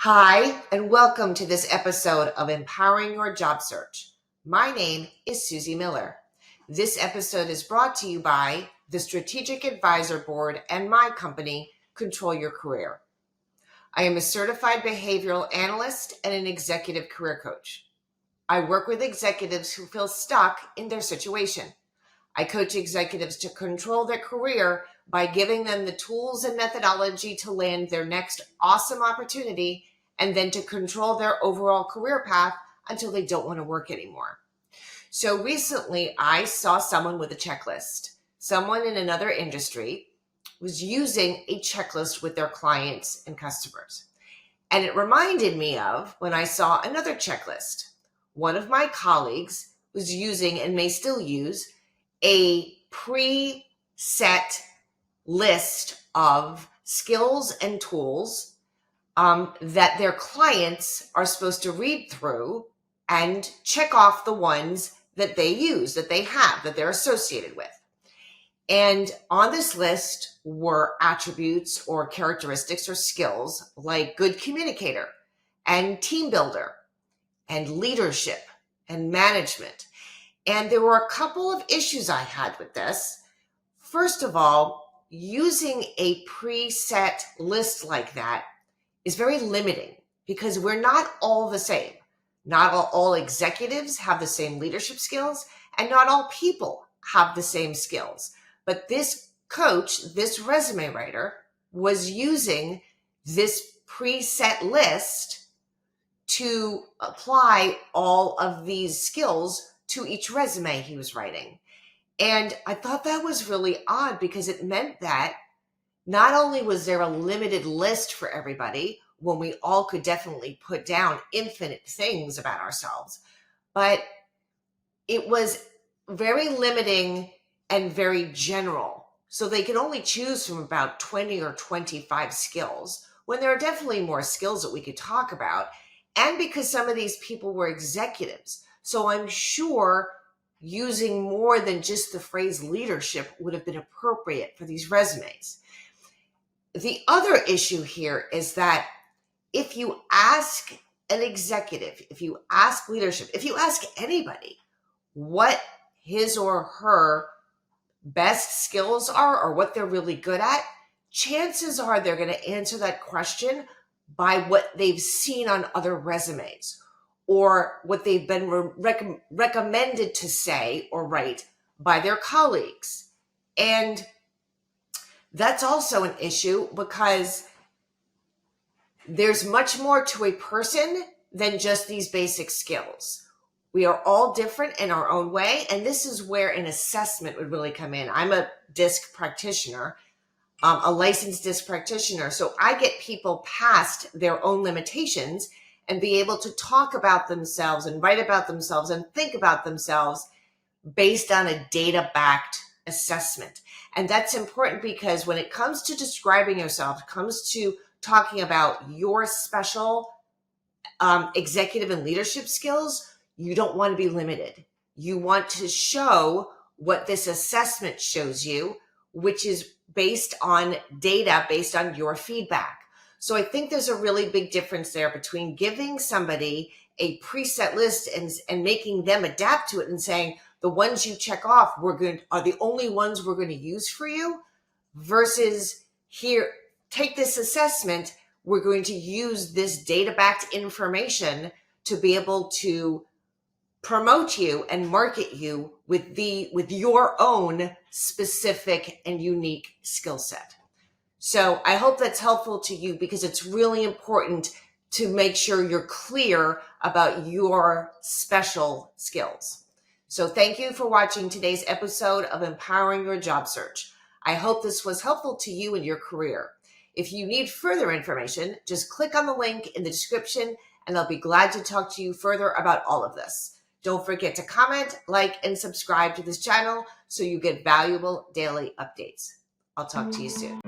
Hi, and welcome to this episode of Empowering Your Job Search. My name is Soozy Miller. This episode is brought to you by the Strategic Advisor Board and my company, Control Your Career. I am a certified behavioral analyst and an executive career coach. I work with executives who feel stuck in their situation. I coach executives to control their career by giving them the tools and methodology to land their next awesome opportunity and then to control their overall career path until they don't want to work anymore. So recently, I saw someone with a checklist. Someone in another industry was using a checklist with their clients and customers. And it reminded me of when I saw another checklist. One of my colleagues was using and may still use a preset list of skills and tools that their clients are supposed to read through and check off the ones that they use, that they have, that they're associated with. And on this list were attributes or characteristics or skills like good communicator and team builder and leadership and management. And there were a couple of issues I had with this. First of all, using a preset list like that is very limiting because we're not all the same. Not all executives have the same leadership skills, and not all people have the same skills. But this coach, this resume writer, was using this preset list to apply all of these skills to each resume he was writing. And I thought that was really odd because it meant that not only was there a limited list for everybody when we all could definitely put down infinite things about ourselves, but it was very limiting and very general. So they could only choose from about 20 or 25 skills when there are definitely more skills that we could talk about. And because some of these people were executives. So I'm sure using more than just the phrase leadership would have been appropriate for these resumes. The other issue here is that if you ask an executive, if you ask leadership, if you ask anybody what his or her best skills are or what they're really good at, chances are they're going to answer that question by what they've seen on other resumes or what they've been recommended to say or write by their colleagues. And that's also an issue because there's much more to a person than just these basic skills. We are all different in our own way, and this is where an assessment would really come in. I'm a DISC practitioner, a licensed DISC practitioner, so I get people past their own limitations and be able to talk about themselves and write about themselves and think about themselves based on a data-backed assessment. And that's important because when it comes to describing yourself, it comes to talking about your special executive and leadership skills, you don't want to be limited. You want to show what this assessment shows you, which is based on data, based on your feedback. So I think there's a really big difference there between giving somebody a preset list and making them adapt to it and saying, the ones you check off are the only ones we're going to use for you, versus here, take this assessment. We're going to use this data-backed information to be able to promote you and market you with your own specific and unique skill set. So I hope that's helpful to you because it's really important to make sure you're clear about your special skills. So thank you for watching today's episode of Empowering Your Job Search. I hope this was helpful to you in your career. If you need further information, just click on the link in the description and I'll be glad to talk to you further about all of this. Don't forget to comment, like, and subscribe to this channel so you get valuable daily updates. I'll talk to you soon.